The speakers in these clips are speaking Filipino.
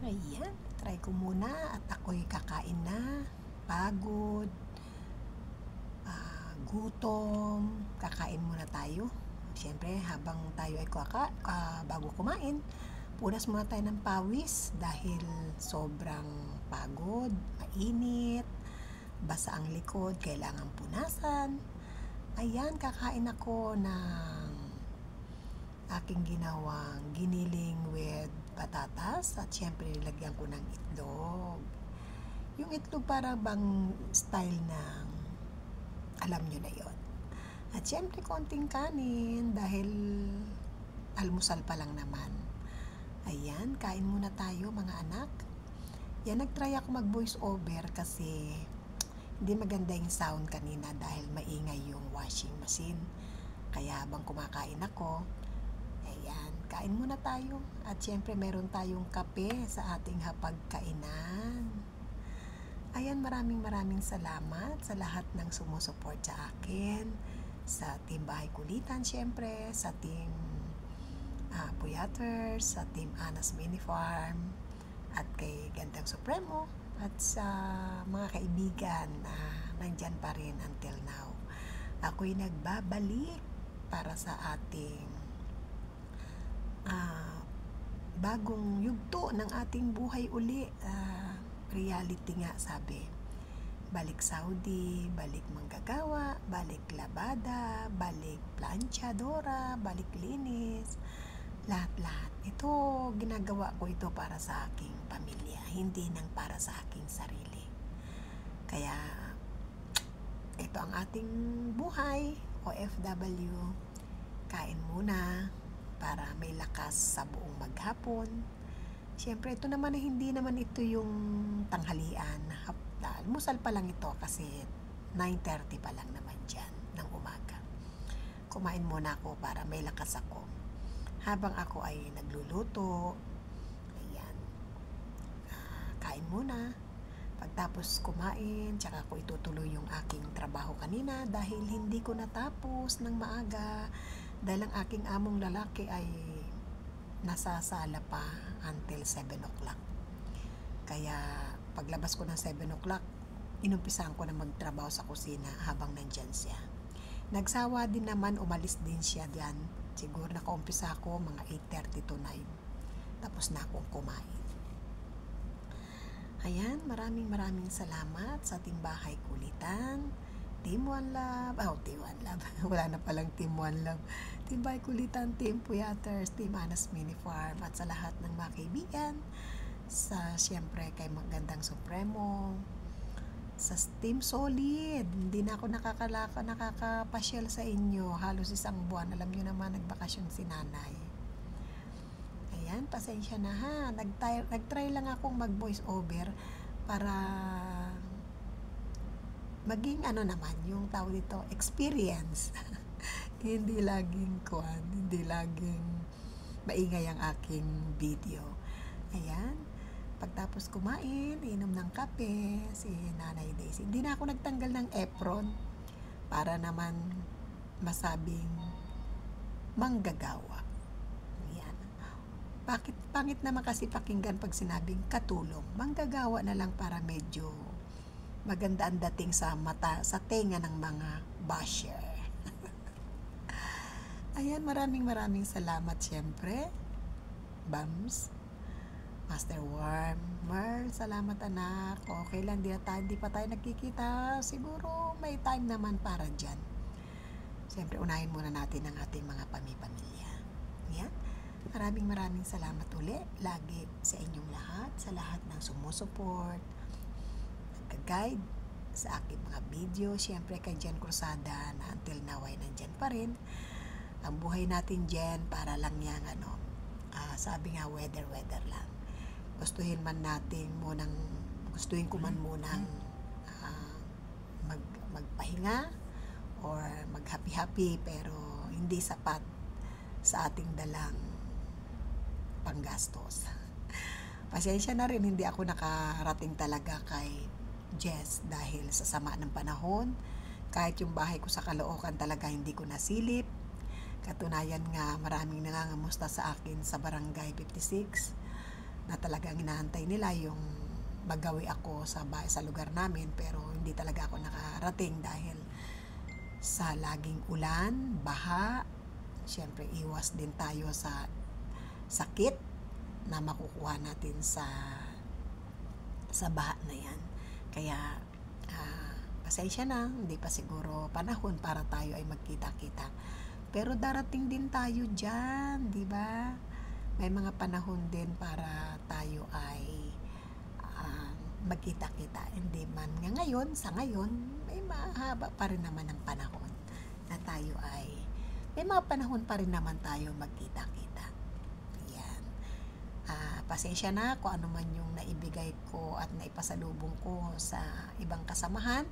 Ayan, try ko muna at ako'y kakain na. Pagod, gutom, kakain muna tayo. Siyempre, habang tayo ay bago kumain, punas muna tayo ng pawis dahil sobrang pagod, mainit, basa ang likod, kailangan punasan. Ayan, kakain ako ng aking ginawang giniling with patatas at syempre nilagyan ko ng itlog. Yung itlog para bang style ng alam nyo na yon. At syempre konting kanin dahil almusal pa lang naman. Ayan, kain muna tayo mga anak. Yan, nagtry ako mag voice over kasi hindi maganda yung sound kanina dahil maingay yung washing machine. Kaya habang kumakain ako, ayan, kain muna tayo. At syempre meron tayong kape sa ating hapagkainan. Ayan, maraming salamat sa lahat ng sumusuport sa akin, sa Team Bahay Kulitan syempre, sa Team Puyaters, sa Team Anas Mini Farm, at kay Gandang Supremo, at sa mga kaibigan na nandyan pa rin until now. Ako'y nagbabalik para sa ating bagong yugto ng ating buhay uli. Reality nga sabi. Balik Saudi, balik manggagawa, balik labada, balik planchadora, balik linis, lahat-lahat. Ito, ginagawa ko ito para sa aking pamilya, hindi nang para sa aking sarili. Kaya, ito ang ating buhay, OFW. Kain muna para may lakas sa buong maghapon. Siyempre, ito naman hindi naman ito yung tanghalian. Almusal pa lang ito kasi 9:30 pa lang naman dyan ng umaga. Kumain muna ako para may lakas ako. Habang ako ay nagluluto, ayan, kain muna. Pagtapos kumain, tsaka ko itutuloy yung aking trabaho kanina dahil hindi ko natapos ng maaga dahil ang aking among lalaki ay nasa sala pa until 7 o'clock. Kaya paglabas ko ng 7 o'clock, inumpisahan ko na magtrabaho sa kusina habang nandyan siya. Nagsawa din naman, umalis din siya dyan. Siguro nakaumpisa ako mga 8:30 to 9. Tapos na akong kumain. Ayan, maraming salamat sa Team Bahay Kulitan, Team One Love, Team One Love, wala na palang Team One Love, Team Bahay Kulitan, Team Puyaters, Team Anas Mini Farm, at sa lahat ng mga kaibigan, sa siyempre kay Magandang Supremo, sa Team Solid. Hindi na ako nakakapasyal sa inyo, halos isang buwan. Alam nyo naman, nagbakasyon si nanay. Ayan, pasensya na ha. Nagtry lang akong mag voice over para maging naman yung tawag dito, experience. Hindi laging hindi laging maingay ang aking video. Ayan, pagtapos kumain, inom ng kape, si Nanay Daisy. Hindi na ako nagtanggal ng apron para naman masabing manggagawa. Ayan. Bakit pangit naman kasi pakinggan pag sinabing katulong? Manggagawa na lang para medyo maganda ang dating sa mata, sa tenga ng mga basher. Ayan, maraming salamat siyempre. Bams, Master Worm, Merl, salamat anak. Okay lang, di pa tayo nagkikita. Siguro may time naman para dyan. Siyempre, unahin muna natin ang ating mga pamilya. Yan. Maraming salamat uli. Lagi sa inyong lahat, sa lahat ng sumusuport, nagka-guide sa aking mga video. Siyempre, kay Jen Cruzada na until now ay nandyan pa rin. Ang buhay natin, Jen, para lang yang sabi nga, weather lang. Gustuhin ko man munang magpahinga or mag-happy pero hindi sapat sa ating dalang panggastos. Pasensya na rin, hindi ako nakarating talaga kay Jess dahil sa sama ng panahon. Kahit yung bahay ko sa Caloocan talaga hindi ko nasilip. Katunayan nga, maraming nangangamusta sa akin sa Barangay 56. na talagang inaantay nila yung magawi ako sa lugar namin, pero hindi talaga ako nakarating dahil sa laging ulan, baha. Siyempre iwas din tayo sa sakit na makukuha natin sa baha na yan. Kaya pasensya na, hindi pa siguro panahon para tayo ay magkita-kita. Pero darating din tayo dyan, di ba? May mga panahon din para tayo ay magkita-kita. Hindi man ngayon, sa ngayon, may mahaba pa rin naman ang panahon na tayo ay, may mga panahon pa rin naman tayo magkita-kita. Yan. Pasensya na kung ano man yung naibigay ko at naipasalubong ko sa ibang kasamahan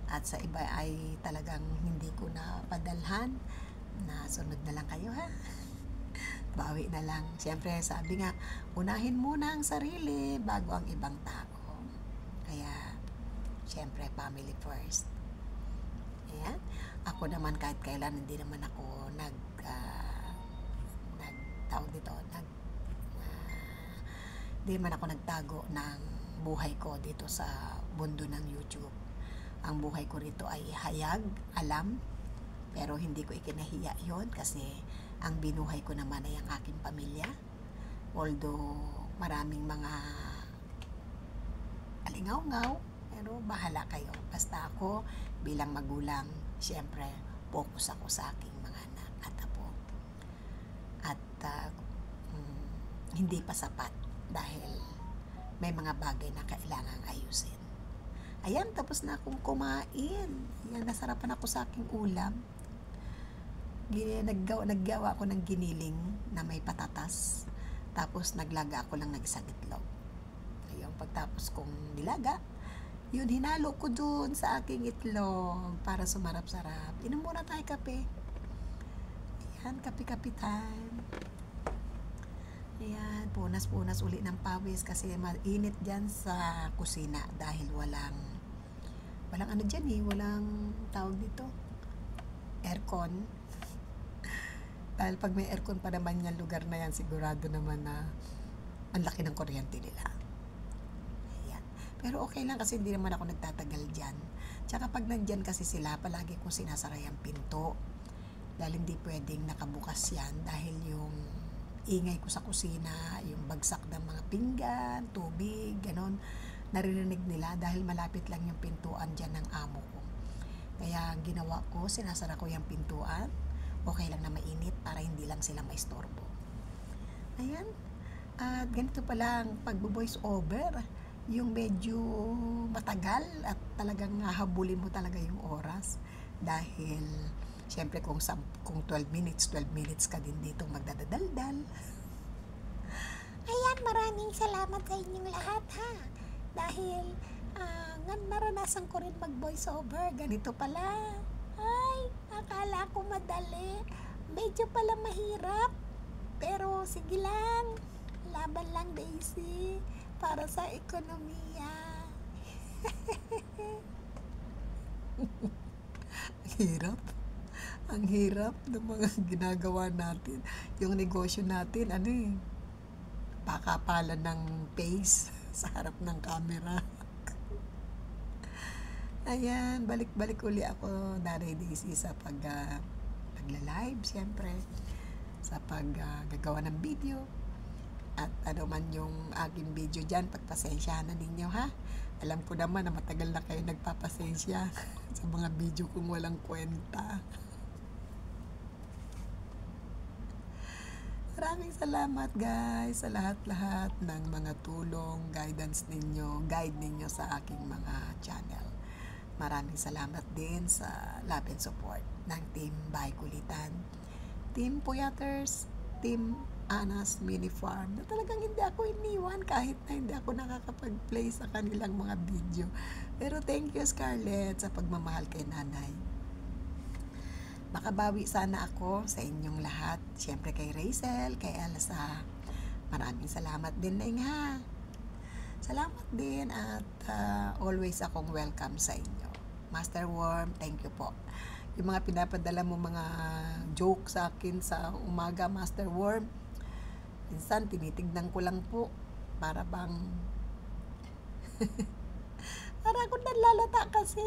at sa iba ay talagang hindi ko na padalhan. Na sunod na lang kayo, ha? Bawi na lang. Siyempre sabi nga, unahin muna ang sarili bago ang ibang tao. Kaya siyempre family first. Ayan. Ako naman kahit kailan hindi naman ako hindi man ako nagtago ng buhay ko dito sa mundo ng YouTube. Ang buhay ko rito ay hayag, alam, pero hindi ko ikinahiya yon kasi ang binuhay ko naman ay ang aking pamilya. Although maraming mga alingaw-ngaw, pero bahala kayo. Basta ako bilang magulang, siyempre focus ako sa aking mga anak at apo. At hindi pa sapat dahil may mga bagay na kailangang ayusin. Ayan, tapos na akong kumain. Ayan, nasarapan ako sa aking ulam. Naggawa ako ng giniling na may patatas. Tapos naglaga ako lang ng isang itlog. Ayun, pagtapos kong nilaga, yun, hinalo ko dun sa aking itlog para sumarap-sarap. Inom muna tayo kape. Ayan, kape-kape time. Ayan, punas-punas uli ng pawis kasi mainit dyan sa kusina dahil walang ano dyan walang tawag dito, aircon. Dahil pag may aircon pa naman yung lugar na yan, sigurado naman na ang laki ng kuryente nila. Ayan. Pero okay lang kasi hindi naman ako nagtatagal dyan. Tsaka pag nandyan kasi sila, palagi kong sinasara yung pinto. Dahil hindi pwedeng nakabukas yan dahil yung ingay ko sa kusina, yung bagsak ng mga pinggan, tubig, ganon, naririnig nila dahil malapit lang yung pintuan dyan ng amo ko. Kaya ginawa ko, sinasara ko yung pintuan. Okay lang na mainit para hindi lang sila maistorbo. Ayan. At ganito pala ang pag-voice over. Yung medyo matagal at talagang hahabulin mo talaga yung oras. Dahil siyempre kung 12 minutes ka din dito magdadaldal. Ayan, maraming salamat sa inyong lahat, ha. Dahil naranasan ko rin mag-voice over. Ganito pala. Ay, akala ko madali. Medyo pala mahirap. Pero sige lang. Laban lang, Daisy. Para sa ekonomiya. Hirap. Ang hirap ng mga ginagawa natin. Yung negosyo natin, pakapalan ng face sa harap ng camera. Ayan, balik-balik uli ako, Nanay Daisy, sa pagla-live, siyempre, sa paggagawa ng video. At ano man yung aking video dyan, pagpasensyahan na ninyo, ha? Alam ko naman na matagal na kayo nagpapasensya sa mga video kong walang kwenta. Maraming salamat, guys, sa lahat-lahat ng mga tulong, guidance ninyo, guide ninyo sa aking mga channel. Maraming salamat din sa love and support ng Team Bahay Kulitan, Team Puyaters, Team Anas Mini Farm, na talagang hindi ako iniwan kahit na hindi ako nakakapag-play sa kanilang mga video. Pero thank you, Scarlett, sa pagmamahal kay nanay. Makabawi sana ako sa inyong lahat. Siyempre kay Rachel, kay Elsa. Maraming salamat din, Neng, ha. Salamat din at always akong welcome sa inyo. Master Worm, thank you po. Yung mga pinapadala mo mga joke sa akin sa umaga, Master Worm, minsan tinitignan ko lang po. Para bang para ako nalalata kasi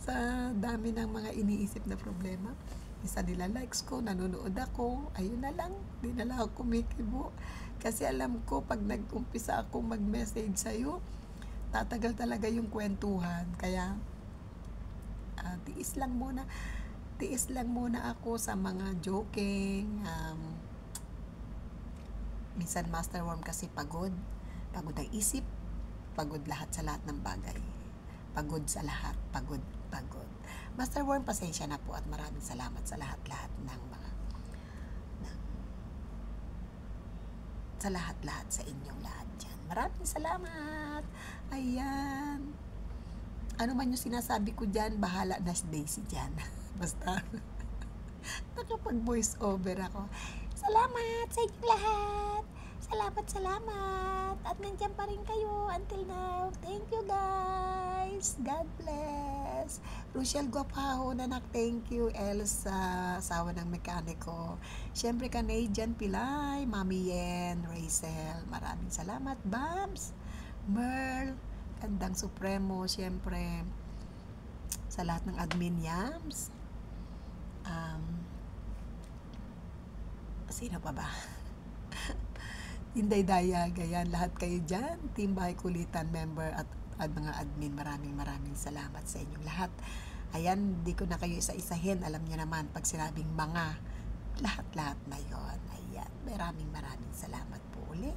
sa dami ng mga iniisip na problema. Isa nila likes ko, nanonood ako, ayun na lang, di na lang ako kumikibo. Kasi alam ko, pag nag-umpisa akong mag-message sa'yo, tatagal talaga yung kwentuhan. Kaya, tiis lang muna ako sa mga joking. Minsan Master Worm kasi pagod ang isip, pagod lahat sa lahat ng bagay. Pagod sa lahat, pagod. Master Worm, pasensya na po at maraming salamat sa lahat-lahat sa lahat-lahat sa inyong lahat dyan. Maraming salamat. Ayan. Ano man yung sinasabi ko dyan, bahala na si Daisy dyan. Basta, nakapag-voice over ako. Salamat sa inyong lahat. Salamat. At nandiyan pa rin kayo until now. Thank you, guys. God bless. Rochelle Guapaho, nanak, thank you. Elsa, asawa ng mekaniko. Siyempre, Canadian Pilay, Mami Yen, Rachel. Maraming salamat, Bams. Merl, Kandang Supremo, siyempre, sa lahat ng admin yams. Sino pa ba? Inday Daya, gayan, lahat kayo dyan, Team Bahay Kulitan member at mga admin, maraming salamat sa inyong lahat. Ayan, di ko na kayo isa-isahin, alam niyo naman, pag sinabing mga, lahat na yon. Ayan, maraming salamat po uli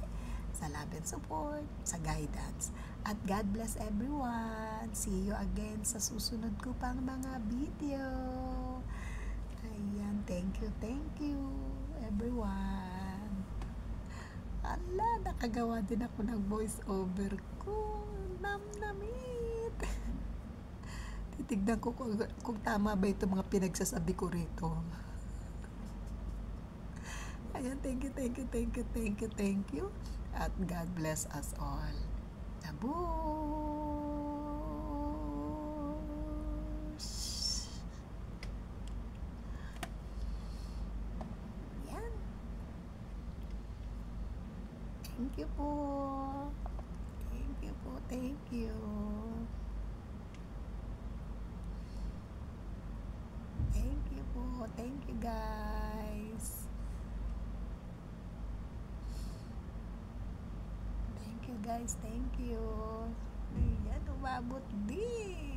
sa love and support, sa guidance. At God bless everyone. See you again sa susunod ko pang mga video. Ayan, thank you everyone. Ala, nakagawa din ako ng voice over ko. Namnamit. Titignan ko kung tama ba itong mga pinagsasabi ko rito. Ayan, thank you. At God bless us all. Tabush. Ayan. Thank you po. Thank you. Thank you, guys. Thank you. Ayan, umabot din.